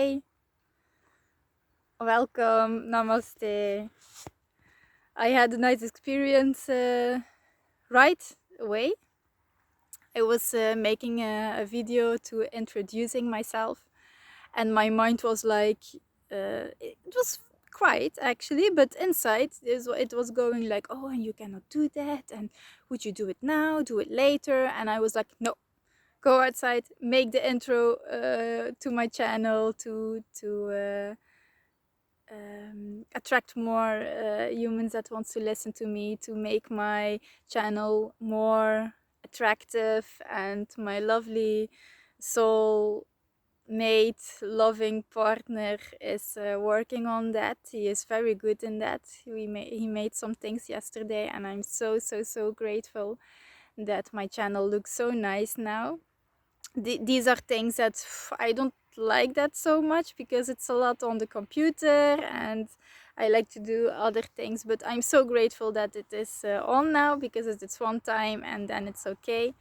Hi, welcome, namaste. I had a nice experience right away. I was making a video to introducing myself, and my mind was like, it was quiet actually, but inside it was going like, oh, and you cannot do that, and would you do it now, do it later? And I was like, no, go outside, make the intro to my channel to attract more humans that wants to listen to me, to make my channel more attractive, and my lovely soul mate loving partner is working on that. He is very good in that. He made some things yesterday, and I'm so grateful that my channel looks so nice now. These are things that I don't like that so much because it's a lot on the computer and I like to do other things, but I'm so grateful that it is on now because it's one time and then it's okay.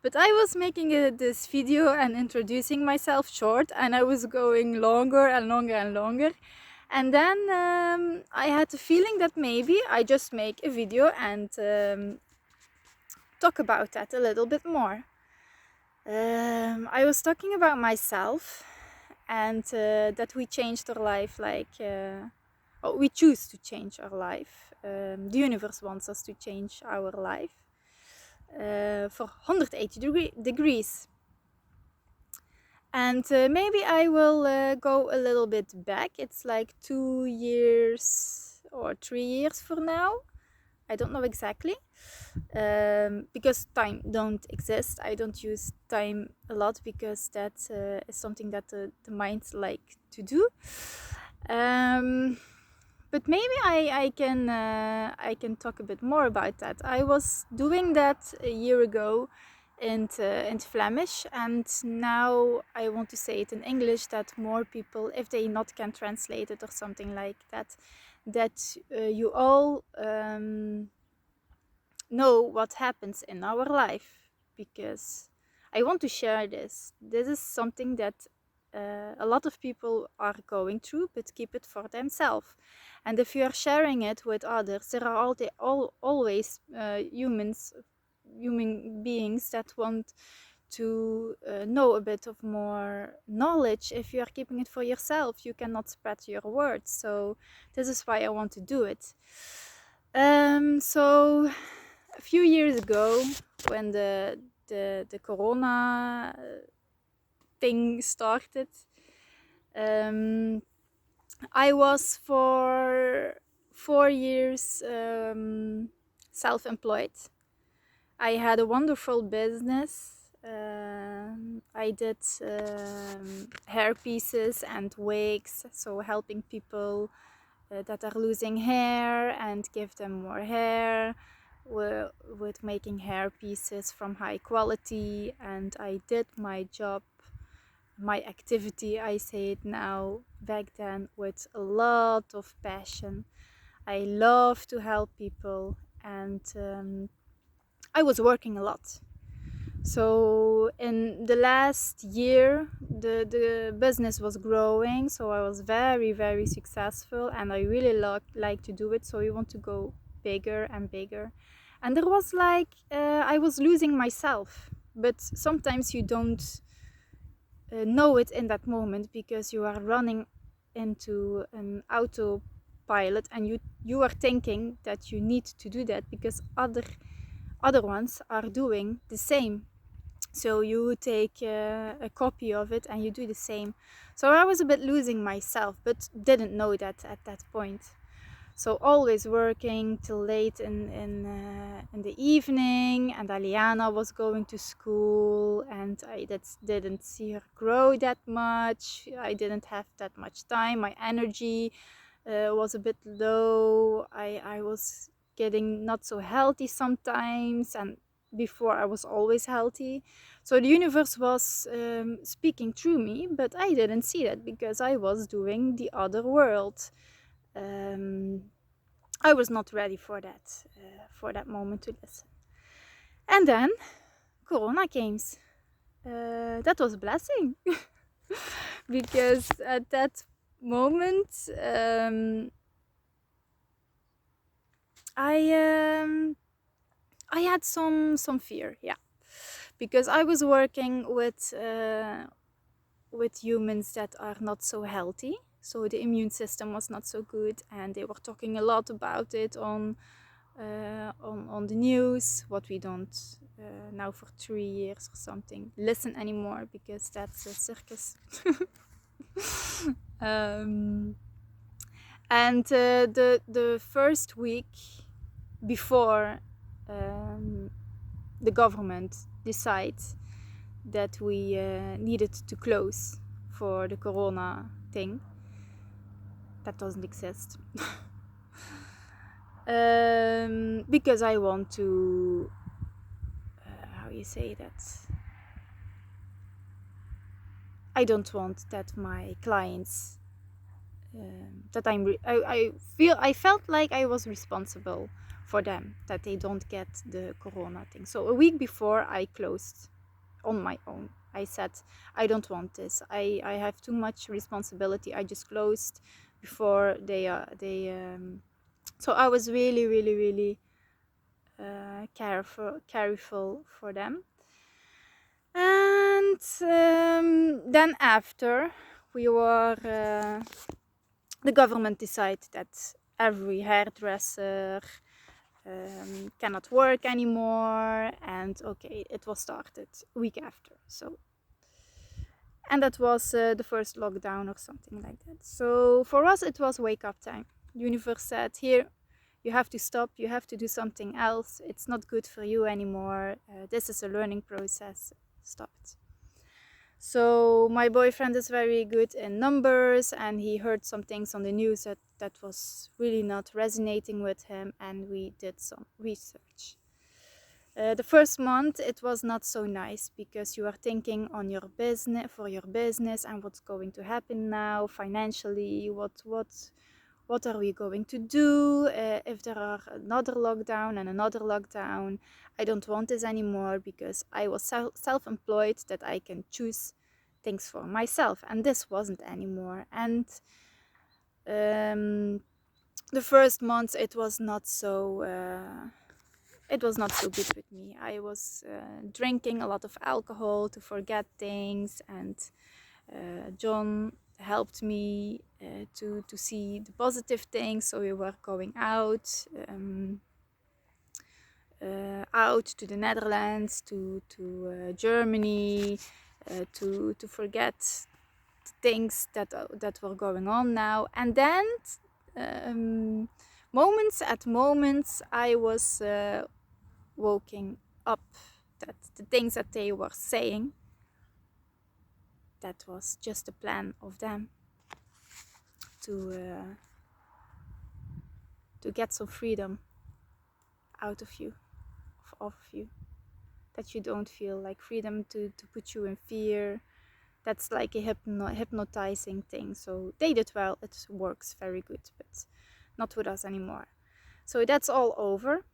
But I was making this video and introducing myself short, and I was going longer and longer and longer, and then I had the feeling that maybe I just make a video and talk about that a little bit more. I was talking about myself and that we changed our life, we choose to change our life. The universe wants us to change our life for 180 degrees. And maybe I will go a little bit back. It's like 2 years or 3 years for now. I don't know exactly. Because time don't exist. I don't use time a lot because that is something that the mind like to do. But maybe I can talk a bit more about that. I was doing that a year ago in Flemish, and now I want to say it in English that more people, if they not can translate it or something like that, that you all know what happens in our life, because I want to share this. This is something that a lot of people are going through, but keep it for themselves. And if you are sharing it with others, there are always human beings that want to know a bit of more knowledge. If you are keeping it for yourself, you cannot spread your words. So this is why I want to do it. So a few years ago, when the corona thing started, I was for 4 years self-employed. I had a wonderful business. I did hair pieces and wigs, so helping people that are losing hair and give them more hair with making hair pieces from high quality. And I did my job, my activity, I say it now, back then with a lot of passion. I love to help people, and I was working a lot. So in the last year, the business was growing, so I was very successful, and I really like to do it. So you want to go bigger and bigger, and there was like I was losing myself, but sometimes you don't know it in that moment because you are running into an autopilot, and you are thinking that you need to do that because other ones are doing the same. So you take a copy of it and you do the same. So I was a bit losing myself, but didn't know that at that point. So always working till late in the evening, and Aliana was going to school, and I didn't see her grow that much. I didn't have that much time. My energy was a bit low. I was getting not so healthy sometimes, and before I was always healthy. So the universe was speaking through me, but I didn't see that because I was doing the other world. I was not ready for that moment to listen. And then Corona came. That was a blessing. because at that moment I had some fear, yeah, because I was working with humans that are not so healthy, so the immune system was not so good, and they were talking a lot about it on the news, what we don't now for 3 years or something listen anymore, because that's a circus. And the first week before the government decides that we needed to close for the corona thing that doesn't exist, because I want to how you say that, I don't want that my clients that I felt like I was responsible for them, that they don't get the corona thing. So a week before I closed on my own. I said, I don't want this. I have too much responsibility. I just closed before they so I was really, really, really careful for them. And then after we were the government decided that every hairdresser cannot work anymore, and okay, it was started a week after. So, and that was the first lockdown or something like that. So for us it was wake up time. Univers said, here, you have to stop, you have to do something else, it's not good for you anymore, this is a learning process, stop it. So my boyfriend is very good in numbers, and he heard some things on the news that was really not resonating with him, and we did some research. The first month it was not so nice, because you are thinking on your business and what's going to happen now financially, what are we going to do if there are another lockdown and another lockdown. I don't want this anymore, because I was self-employed, that I can choose things for myself, and this wasn't anymore. And the first months it was not so good with me. I was drinking a lot of alcohol to forget things, and John helped me to see the positive things. So we were going out to the Netherlands, to Germany, to forget the things that were going on now. And then moments I was waking up, that the things that they were saying, that was just a plan of them to get some freedom out of you, of you, that you don't feel like freedom, to put you in fear. That's like a hypnotizing thing. So they did well, it works very good, but not with us anymore. So that's all over.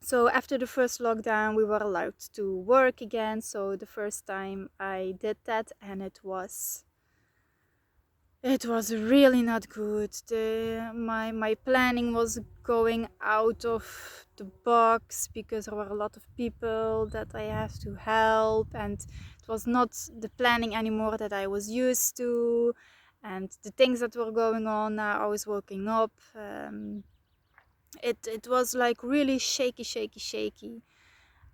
So after the first lockdown we were allowed to work again. So the first time I did that, and it was really not good. My planning was going out of the box, because there were a lot of people that I have to help, and it was not the planning anymore that I was used to. And the things that were going on now, I was waking up, it was like really shaky,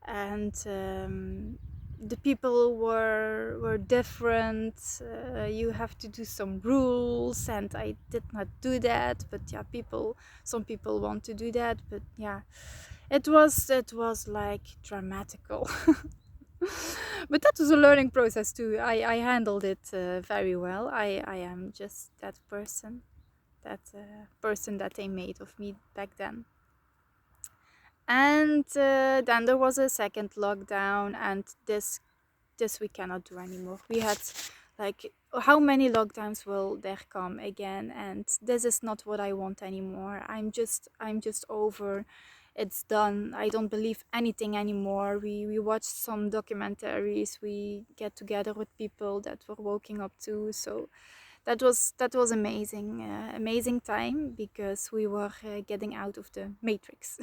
and the people were different. You have to do some rules, and I did not do that. But yeah, some people want to do that. But yeah, it was like dramatical. But that was a learning process too. I handled it very well. I am just that person that they made of me back then. And then there was a second lockdown, and this we cannot do anymore. We had like, how many lockdowns will there come again? And this is not what I want anymore. I'm just over it's done. I don't believe anything anymore. We watch some documentaries. We get together with people that we're waking up to. So that was amazing time, because we were getting out of the matrix.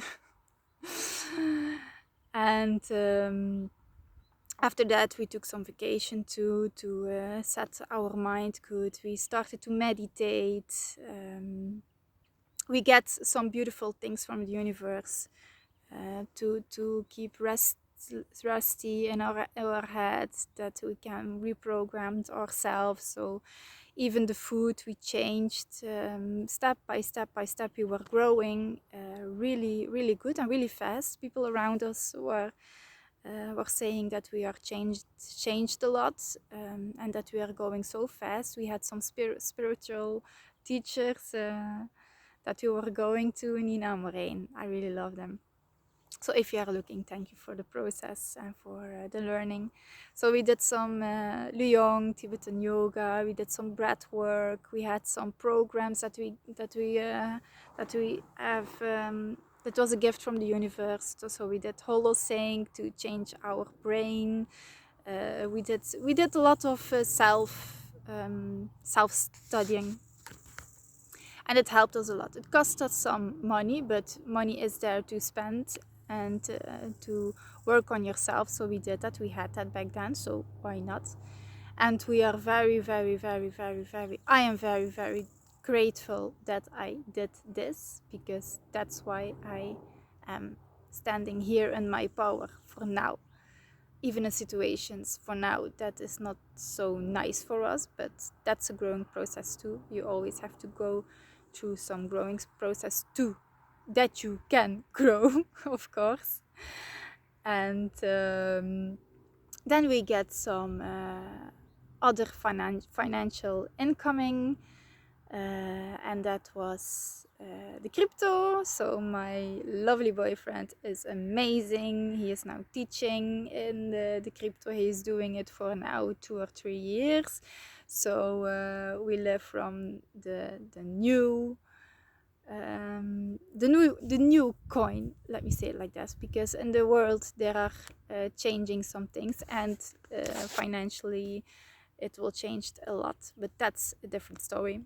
And after that, we took some vacation too, to set our mind good. We started to meditate. We get some beautiful things from the universe to keep rusty in our heads, that we can reprogram ourselves. So even the food we changed, step by step by step. We were growing really good and really fast. People around us were saying that we are changed a lot, and that we are going so fast. We had some spiritual teachers that we were going to, Nina and Maureen. I really love them. So if you are looking, thank you for the process and for the learning. So we did some Luyong, Tibetan yoga. We did some breath work. We had some programs that we have. That was a gift from the universe. So we did holosync to change our brain. We did a lot of self studying. And it helped us a lot. It cost us some money, but money is there to spend and to work on yourself. So we did that. We had that back then, so why not? And we are very I am very grateful that I did this, because that's why I am standing here in my power for now. Even in situations for now that is not so nice for us, but that's a growing process too. You always have to go through some growing process too, that you can grow, of course. And then we get some other financial incoming, and that was the crypto. So my lovely boyfriend is amazing. He is now teaching in the crypto. He is doing it for now 2 or 3 years. So we live from the new coin, let me say it like that, because in the world there are changing some things, and financially it will change a lot, but that's a different story.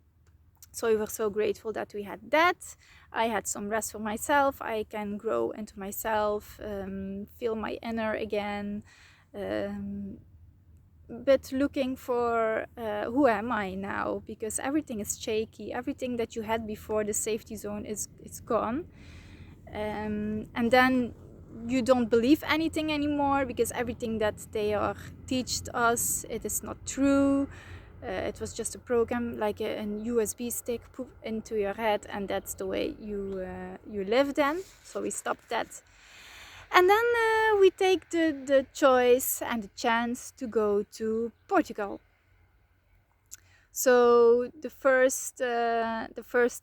So we were so grateful that we had that. I had some rest for myself. I can grow into myself, feel my inner again, but looking for who am I now, because everything is shaky. Everything that you had before the safety zone is gone, and then you don't believe anything anymore, because everything that they are teached us, it is not true. It was just a program, like a USB stick put into your head, and that's the way you live then. So we stopped that. And then we take the choice and the chance to go to Portugal. So the first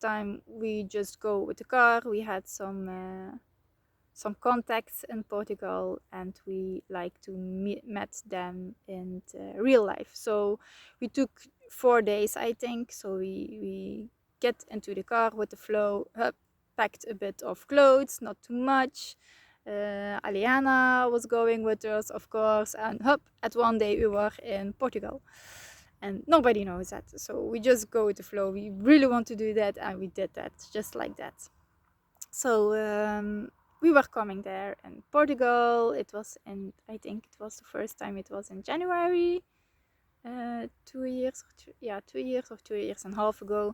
time we just go with the car. We had some contacts in Portugal, and we like to met them in real life. So we took 4 days, I think. So we get into the car with the flow, packed a bit of clothes, not too much. Aliana was going with us, of course, and at one day we were in Portugal. And nobody knows that. So we just go with the flow. We really want to do that, and we did that, just like that. So we were coming there in Portugal. It was I think it was the first time, it was in January, 2 years or 2 years and a half ago.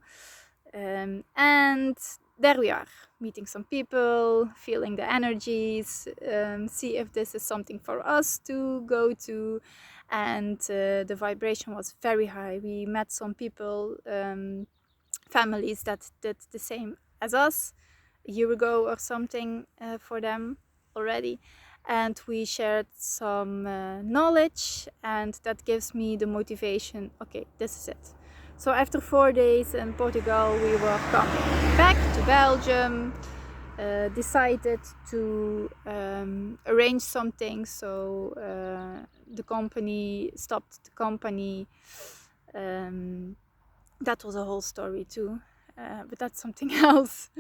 And there we are, meeting some people, feeling the energies, see if this is something for us to go to. And the vibration was very high. We met some people, families that did the same as us a year ago or something, for them already. And we shared some knowledge, and that gives me the motivation. Okay, this is it. So after 4 days in Portugal, we were coming back to Belgium, decided to arrange something. So the company stopped the company. That was a whole story too, but that's something else.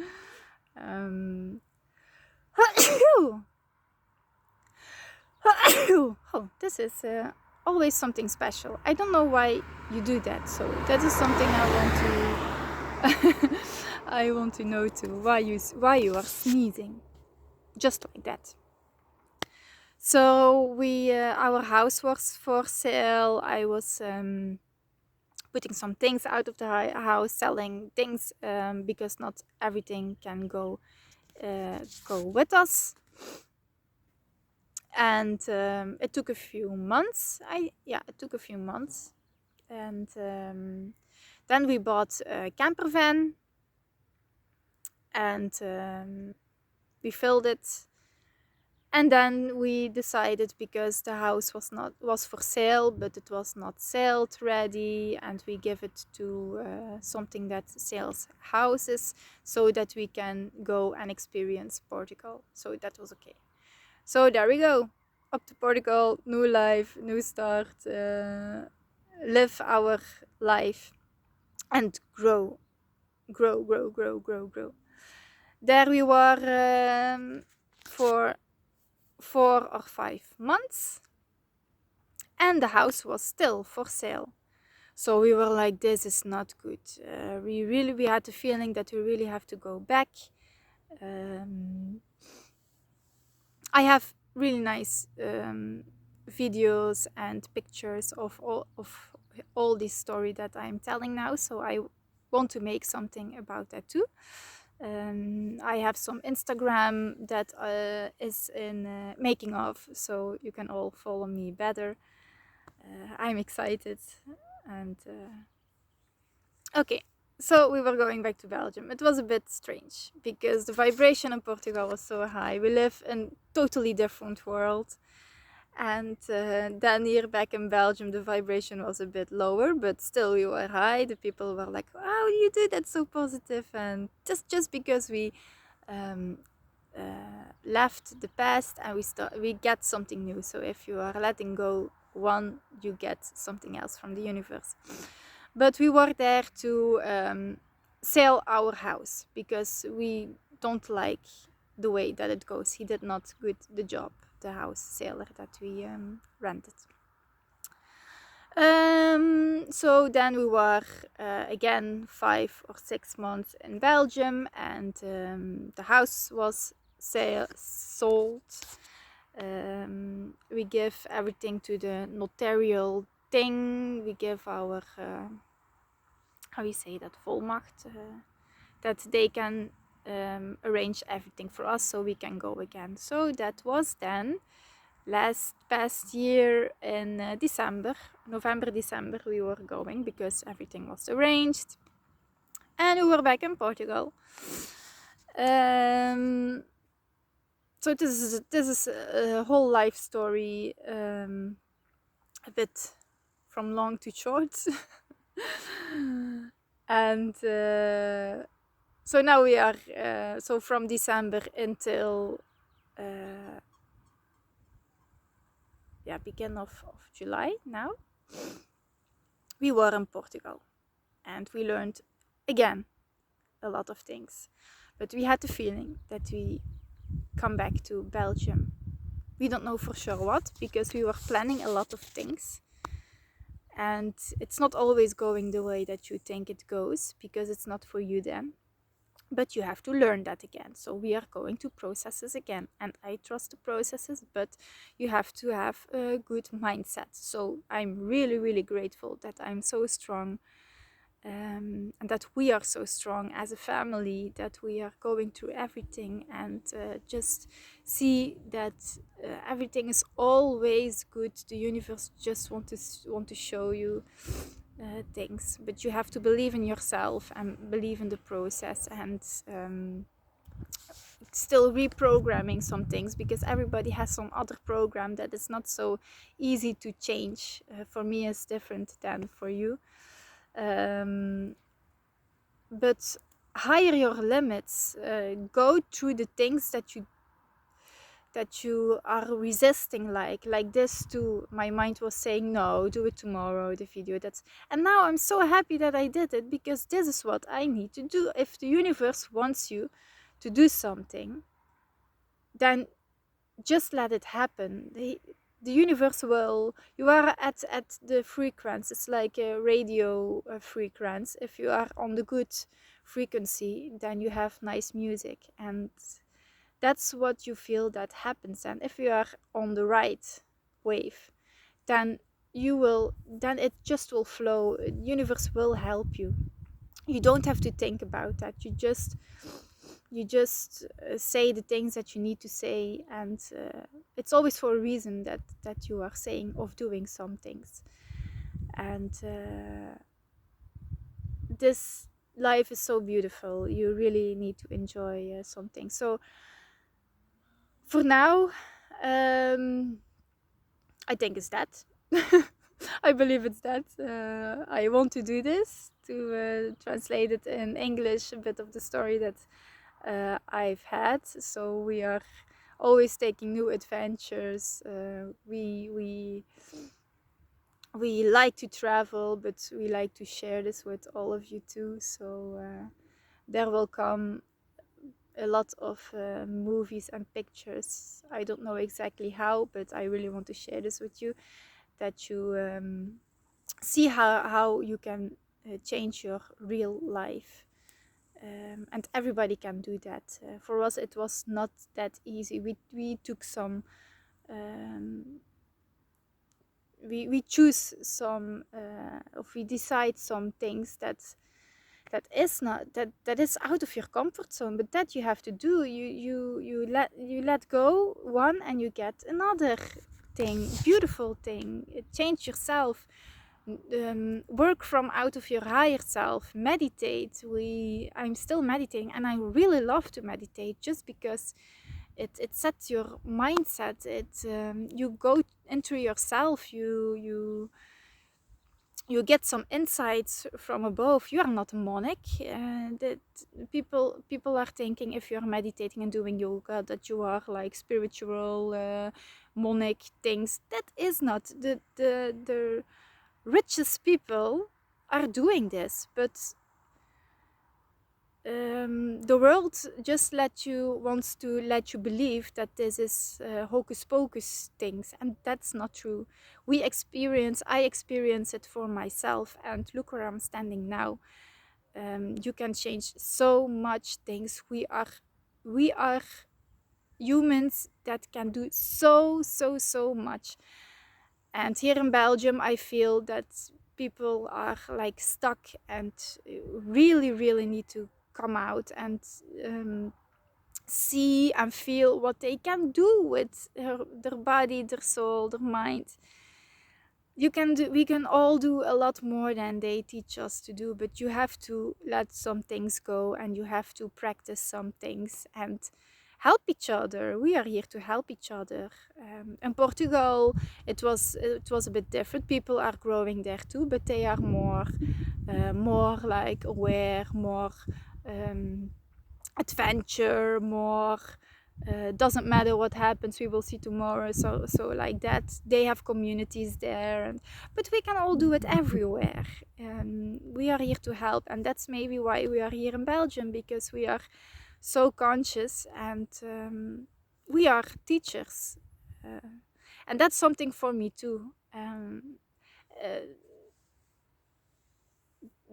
Oh, this is always something special. I don't know why you do that, so that is something I want to I want to know too. Why you are sneezing just like that. So we our house was for sale. I was putting some things out of the house, selling things because not everything can go with us. And it took a few months. It took a few months, and then we bought a camper van, and we filled it. And then we decided, because the house was for sale, but it was not sold ready, and we give it to something that sells houses, so that we can go and experience Portugal. So that was okay. So there we go, up to Portugal, new life, new start, live our life and grow. There we were for 4 or 5 months, and the house was still for sale. So we were like, this is not good. We had the feeling that we really have to go back. I have really nice videos and pictures of all this story that I'm telling now, so I want to make something about that too. I have some Instagram that is in making of, so you can all follow me better. I'm excited. And okay, so we were going back to Belgium. It was a bit strange because the vibration in Portugal was so high. We live in a totally different world. And then here back in Belgium, the vibration was a bit lower, but still we were high. The people were like, "Wow, you do that, so positive." And just because we left the past and we get something new. So if you are letting go one, you get something else from the universe. But we were there to sell our house because we don't like the way that it goes. He did not good the job, the house seller that we rented. So then we were again 5 or 6 months in Belgium, and the house was sold. We give everything to the notarial thing. We give our how you say that, volmacht, that they can arrange everything for us so we can go again. So that was then past year in November, December, we were going because everything was arranged, and we were back in Portugal. So this is a whole life story, a bit from long to short. And so now we are so from December until beginning of July now, we were in Portugal, and we learned again a lot of things, but we had the feeling that we come back to Belgium. We don't know for sure what, because we were planning a lot of things, and it's not always going the way that you think it goes, because it's not for you then. But you have to learn that again. So we are going to processes again, and I trust the processes, but you have to have a good mindset. So I'm really, really grateful that I'm so strong, and that we are so strong as a family, that we are going through everything, and just see that everything is always good. The universe just want to show you things, but you have to believe in yourself and believe in the process, and still reprogramming some things, because everybody has some other program that is not so easy to change. For me, it's different than for you, but higher your limits, go through the things that you are resisting, like this too. My mind was saying, no, do it tomorrow, the video. And now I'm so happy that I did it, because this is what I need to do. If the universe wants you to do something, then just let it happen. The universe will, you are at the frequency. It's like a radio frequency. If you are on the good frequency, then you have nice music, and that's what you feel that happens. And if you are on the right wave, then then it just will flow. The universe will help you. You don't have to think about that. You just say the things that you need to say, and it's always for a reason that you are saying or doing some things. And this life is so beautiful. You really need to enjoy something. So for now, I think it's that. I believe it's that. I want to do this, to translate it in English, a bit of the story that I've had. So we are always taking new adventures. We like to travel, but we like to share this with all of you too. So there will come a lot of movies and pictures. I don't know exactly how, but I really want to share this with you, that you see how you can change your real life. And everybody can do that. For us, it was not that easy. We took some, we choose some, if we decide some things that is not that is out of your comfort zone, but that you have to do. You let go one, and you get another thing, beautiful thing. Change yourself. Work from out of your higher self. Meditate. I'm still meditating, and I really love to meditate, just because it sets your mindset. You go into yourself. You get some insights from above. You are not a monk. That people are thinking, if you're meditating and doing yoga, that you are like spiritual monk things. That is not. The richest people are doing this, but the world just wants to let you believe that this is hocus pocus things, and that's not true. I experience it for myself, and look where I'm standing now. You can change so much things. We are humans that can do so much. And here in Belgium, I feel that people are like stuck, and really need to come out and see and feel what they can do with their body, their soul, their mind. We can all do a lot more than they teach us to do, but you have to let some things go, and you have to practice some things and help each other. We are here to help each other. In Portugal, it was a bit different. People are growing there too, but they are more like aware, more adventure, more doesn't matter what happens, we will see tomorrow. So like that, they have communities there, but we can all do it everywhere. We are here to help, and that's maybe why we are here in Belgium, because we are so conscious, and we are teachers, and that's something for me too.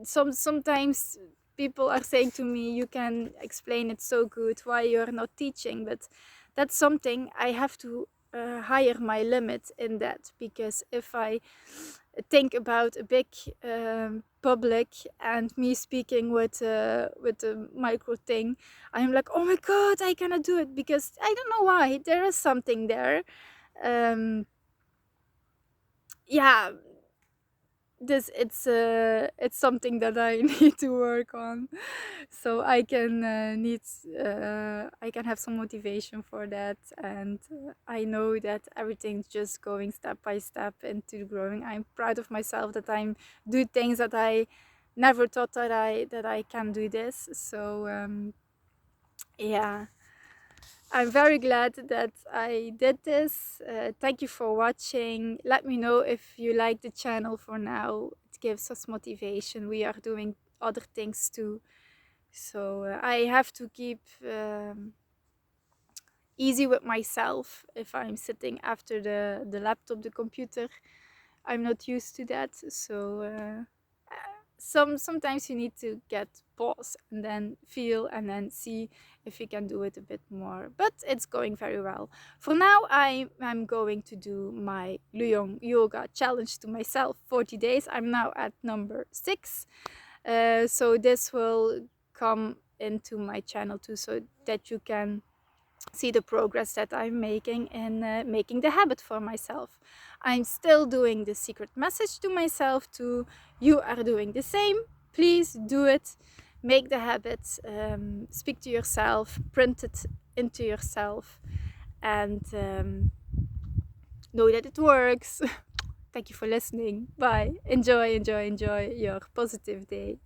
Sometimes people are saying to me, you can explain it so good, why you're not teaching? But that's something I have to higher my limit in that, because if I think about a big public and me speaking with a micro thing, I'm like, oh my god, I cannot do it, because I don't know why. There is something there. Yeah, it's something that I need to work on, so I can I can have some motivation for that. And I know that everything's just going step by step into growing. I'm proud of myself that I'm do things that I never thought that I can do this. So yeah, I'm very glad that I did this. Thank you for watching. Let me know if you like the channel for now. It gives us motivation. We are doing other things too. So I have to keep easy with myself if I'm sitting after the laptop, the computer. I'm not used to that, so sometimes you need to get pause and then feel and then see if you can do it a bit more. But it's going very well. For now, I'm going to do my JONG Yoga challenge to myself, 40 days. I'm now at number 6. So this will come into my channel too, so that you can see the progress that I'm making in making the habit for myself. I'm still doing the secret message to myself too. You are doing the same. Please do it. Make the habit. Speak to yourself. Print it into yourself. And know that it works. Thank you for listening. Bye. Enjoy your positive day.